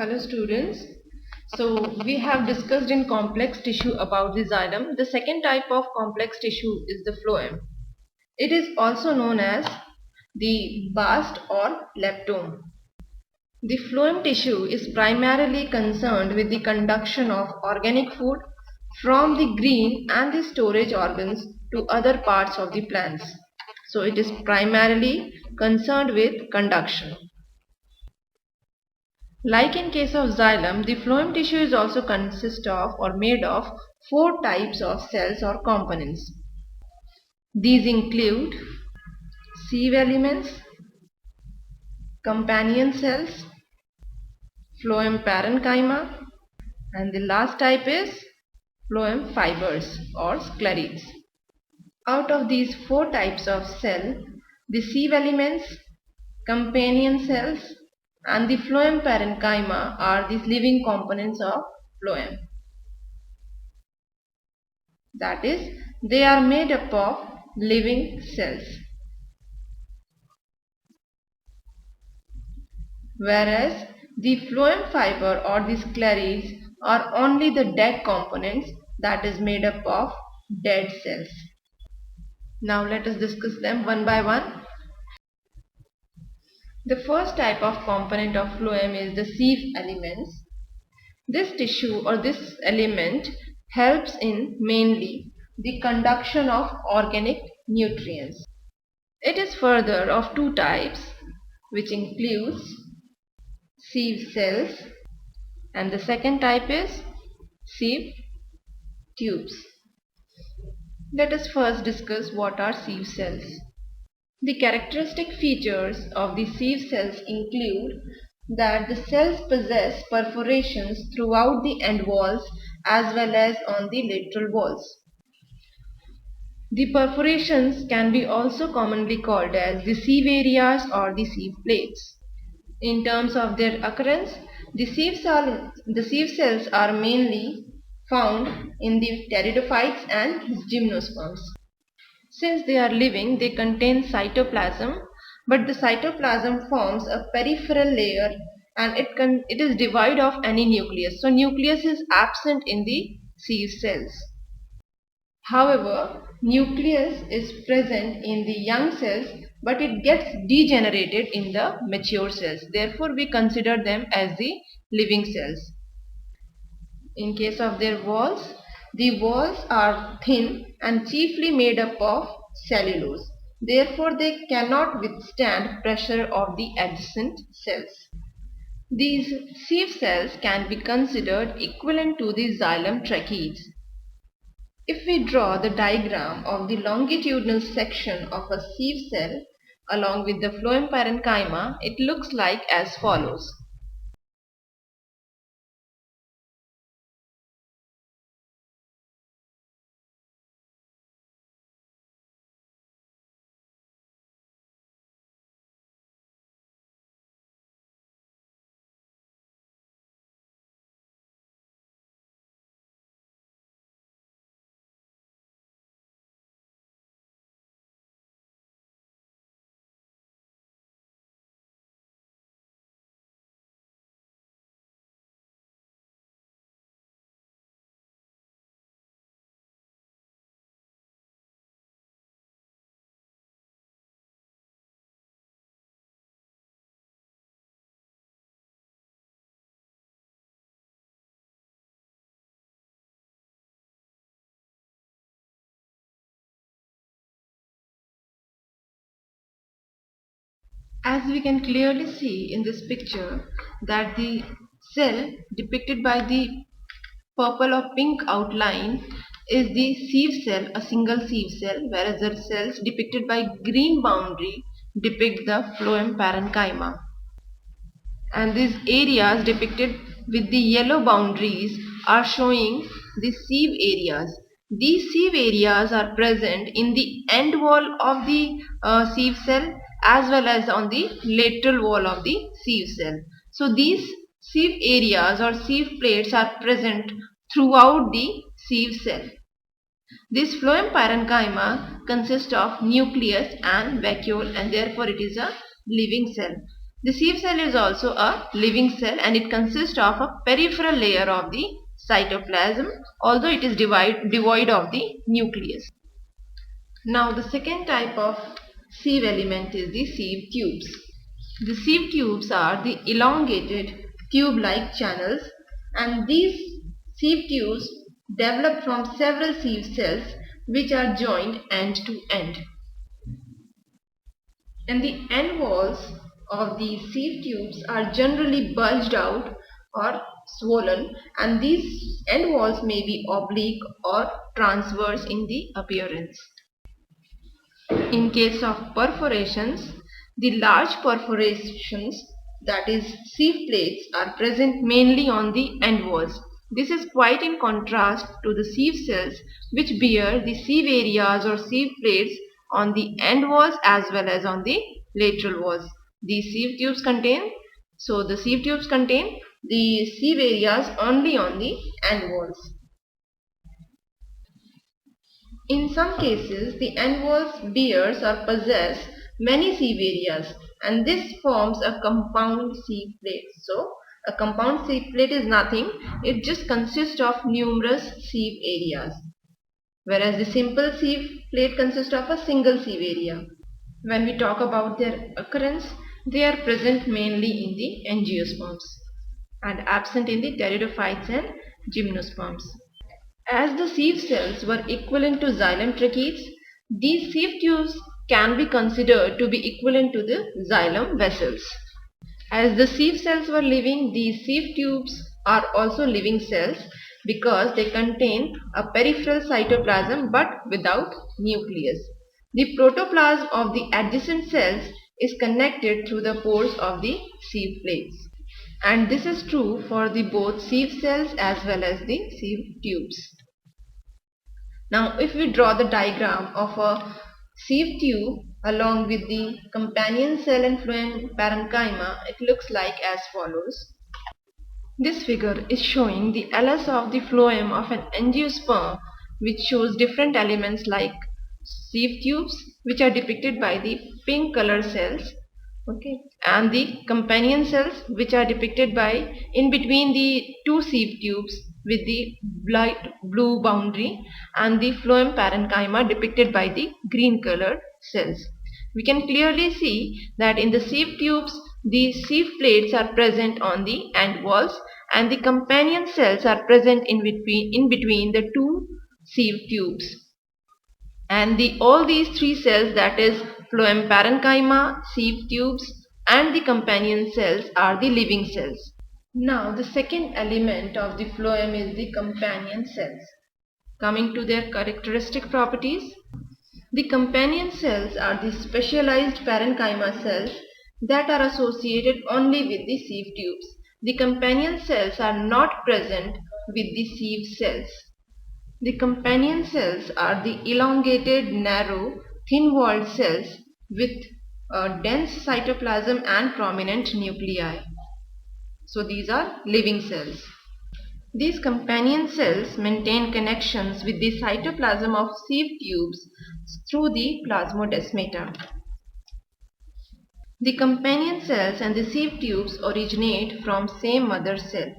Hello students. So we have discussed in complex tissue about the xylem. The second type of complex tissue is the phloem. It is also known as the bast or leptome. The phloem tissue is primarily concerned with the conduction of organic food from the green and the storage organs to other parts of the plants. So it is primarily concerned with conduction. Like in case of xylem, the phloem tissue is also consist of or made of four types of cells or components. These include sieve elements, companion cells, phloem parenchyma, and the last type is phloem fibers or sclerids. Out of these four types of cell, the sieve elements, companion cells, and the phloem parenchyma are the living components of phloem. That is, they are made up of living cells. Whereas the phloem fiber or the sclerids are only the dead components, that is made up of dead cells. Now let us discuss them one by one. The first type of component of phloem is the sieve elements. This tissue or this element helps in mainly the conduction of organic nutrients. It is further of two types, which includes sieve cells, and the second type is sieve tubes. Let us first discuss what are sieve cells. The characteristic features of the sieve cells include that the cells possess perforations throughout the end walls as well as on the lateral walls. The perforations can be also commonly called as the sieve areas or the sieve plates. In terms of their occurrence, the sieve cells are mainly found in the pteridophytes and gymnosperms. Since they are living, they contain cytoplasm, but the cytoplasm forms a peripheral layer and it is devoid of any nucleus. So nucleus is absent in the sieve cells. However, nucleus is present in the young cells, but it gets degenerated in the mature cells. Therefore, we consider them as the living cells. In case of their walls, the walls are thin and chiefly made up of cellulose. Therefore, they cannot withstand pressure of the adjacent cells. These sieve cells can be considered equivalent to the xylem tracheids. If we draw the diagram of the longitudinal section of a sieve cell along with the phloem parenchyma, it looks like as follows. As we can clearly see in this picture that the cell depicted by the purple or pink outline is the sieve cell, a single sieve cell, whereas the cells depicted by green boundary depict the phloem parenchyma. And these areas depicted with the yellow boundaries are showing the sieve areas. These sieve areas are present in the end wall of the sieve cell as well as on the lateral wall of the sieve cell. So these sieve areas or sieve plates are present throughout the sieve cell. This phloem parenchyma consists of nucleus and vacuole, and therefore it is a living cell. The sieve cell is also a living cell and it consists of a peripheral layer of the cytoplasm, although it is devoid of the nucleus. Now the second type of sieve element is the sieve tubes. The sieve tubes are the elongated tube-like channels, and these sieve tubes develop from several sieve cells which are joined end to end. And the end walls of these sieve tubes are generally bulged out or swollen, and these end walls may be oblique or transverse in the appearance. In case of perforations, the large perforations, that is sieve plates, are present mainly on the end walls. This is quite in contrast to the sieve cells which bear the sieve areas or sieve plates on the end walls as well as on the lateral walls. The sieve tubes contain the sieve areas only on the end walls. In some cases, the end walls bears or possess many sieve areas, and this forms a compound sieve plate. So, a compound sieve plate is nothing, it just consists of numerous sieve areas, whereas the simple sieve plate consists of a single sieve area. When we talk about their occurrence, they are present mainly in the angiosperms and absent in the pteridophytes and gymnosperms. As the sieve cells were equivalent to xylem tracheids, these sieve tubes can be considered to be equivalent to the xylem vessels. As the sieve cells were living, these sieve tubes are also living cells because they contain a peripheral cytoplasm but without nucleus. The protoplasm of the adjacent cells is connected through the pores of the sieve plates. And this is true for the both sieve cells as well as the sieve tubes. Now if we draw the diagram of a sieve tube along with the companion cell and phloem parenchyma, it looks like as follows. This figure is showing the LS of the phloem of an angiosperm, which shows different elements like sieve tubes, which are depicted by the pink color cells, okay, and the companion cells, which are depicted by in between the two sieve tubes with the light blue boundary, and the phloem parenchyma depicted by the green colored cells. We can clearly see that in the sieve tubes, the sieve plates are present on the end walls and the companion cells are present in between the two sieve tubes. And all these three cells, that is phloem parenchyma, sieve tubes and the companion cells, are the living cells. Now the second element of the phloem is the companion cells. Coming to their characteristic properties, the companion cells are the specialized parenchyma cells that are associated only with the sieve tubes. The companion cells are not present with the sieve cells. The companion cells are the elongated, narrow, thin-walled cells with a dense cytoplasm and prominent nuclei. So these are living cells. These companion cells maintain connections with the cytoplasm of sieve tubes through the plasmodesmata. The companion cells and the sieve tubes originate from same mother cell.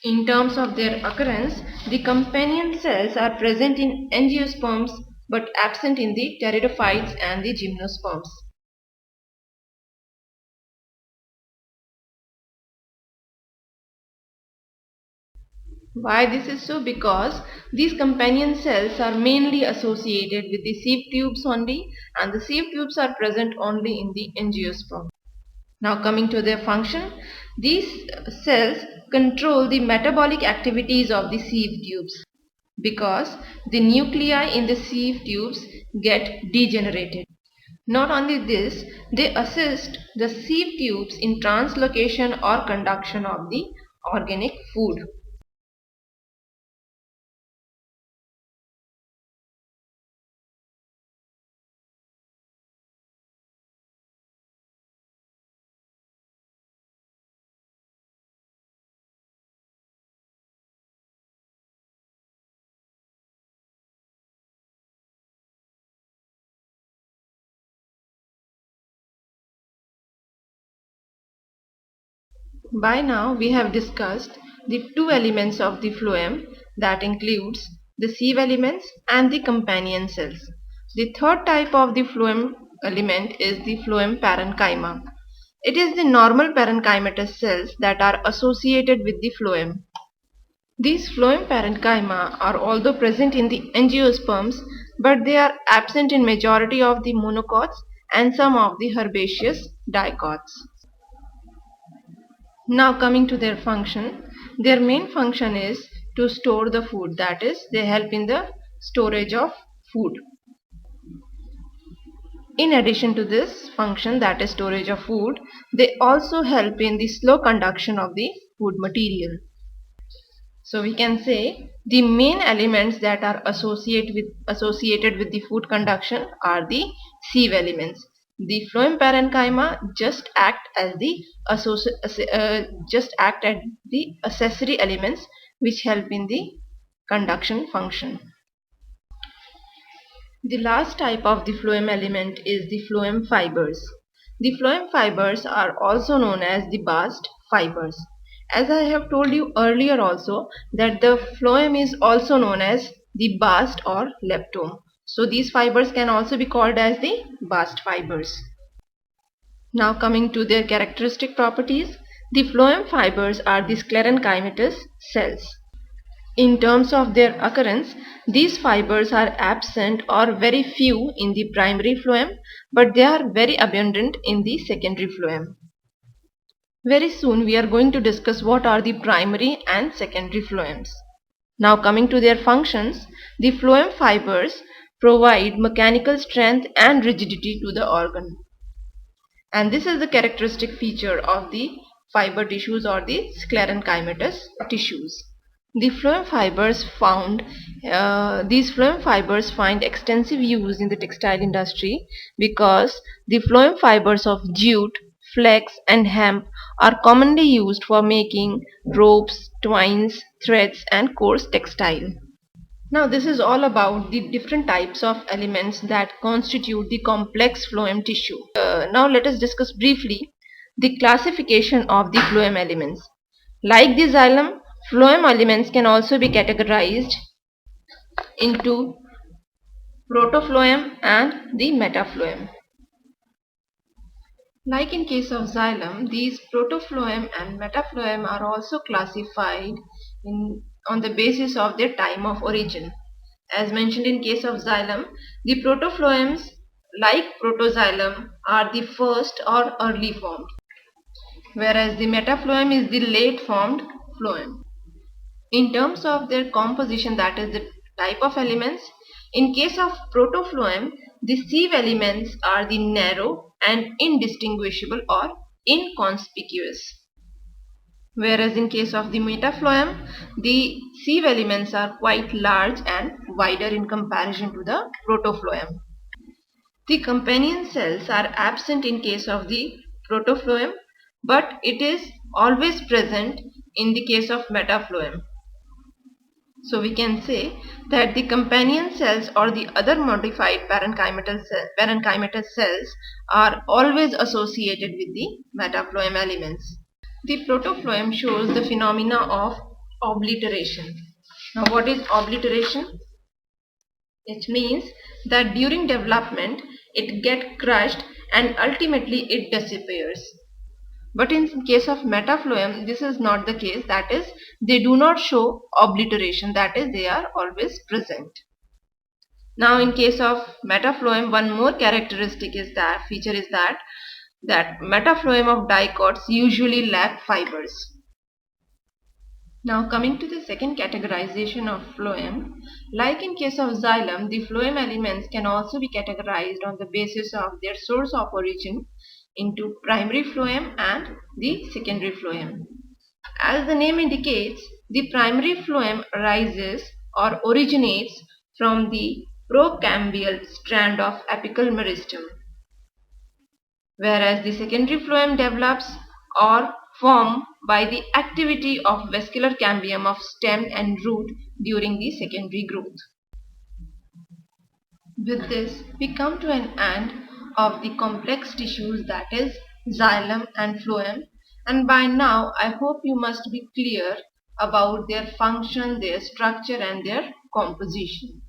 In terms of their occurrence, the companion cells are present in angiosperms but absent in the pteridophytes and the gymnosperms. Why this is so? Because these companion cells are mainly associated with the sieve tubes only, and the sieve tubes are present only in the angiosperm. Now coming to their function, these cells control the metabolic activities of the sieve tubes because the nuclei in the sieve tubes get degenerated. Not only this, they assist the sieve tubes in translocation or conduction of the organic food. By now we have discussed the two elements of the phloem, that includes the sieve elements and the companion cells. The third type of the phloem element is the phloem parenchyma. It is the normal parenchymatous cells that are associated with the phloem. These phloem parenchyma are although present in the angiosperms, but they are absent in majority of the monocots and some of the herbaceous dicots. Now coming to their function, their main function is to store the food, that is, they help in the storage of food. In addition to this function, that is storage of food, they also help in the slow conduction of the food material. So we can say the main elements that are associated with the food conduction are the sieve elements. The phloem parenchyma just act as the accessory elements which help in the conduction function. The last type of the phloem element is the phloem fibers. The phloem fibers are also known as the bast fibers. As I have told you earlier also that the phloem is also known as the bast or leptome. So these fibers can also be called as the bast fibers. Now coming to their characteristic properties, the phloem fibers are the sclerenchymatous cells. In terms of their occurrence, these fibers are absent or very few in the primary phloem, but they are very abundant in the secondary phloem. Very soon we are going to discuss what are the primary and secondary phloems. Now coming to their functions, the phloem fibers provide mechanical strength and rigidity to the organ. And this is the characteristic feature of the fiber tissues or the sclerenchymatous tissues. The these phloem fibers find extensive use in the textile industry because the phloem fibers of jute, flax and hemp are commonly used for making ropes, twines, threads and coarse textile. Now this is all about the different types of elements that constitute the complex phloem tissue. Now let us discuss briefly the classification of the phloem elements. Like the xylem, phloem elements can also be categorized into protophlloem and the metaphloem. Like in case of xylem, these protophlloem and metaphloem are also classified on the basis of their time of origin. As mentioned in case of xylem, the protophlloems like protoxylem are the first or early formed, whereas the metaphloem is the late formed phloem. In terms of their composition, that is the type of elements, in case of protophlloem, the sieve elements are the narrow and indistinguishable or inconspicuous. Whereas in case of the metaphloem, the sieve elements are quite large and wider in comparison to the protophlloem. The companion cells are absent in case of the protophlloem, but it is always present in the case of metaphloem. So we can say that the companion cells or the other modified parenchymatous cells are always associated with the metaphloem elements. The protophlloem shows the phenomena of obliteration. Now what is obliteration? It means that during development it gets crushed and ultimately it disappears. But in case of metaphloem, this is not the case, that is, they do not show obliteration, that is, they are always present. Now in case of metaphloem, one more characteristic is that metaphloem of dicots usually lack fibers. Now coming to the second categorization of phloem, like in case of xylem, the phloem elements can also be categorized on the basis of their source of origin into primary phloem and the secondary phloem. As the name indicates, the primary phloem arises or originates from the procambial strand of apical meristem, whereas the secondary phloem develops or form by the activity of vascular cambium of stem and root during the secondary growth. With this, we come to an end of the complex tissues, that is xylem and phloem, And by now I hope you must be clear about their function, their structure and their composition.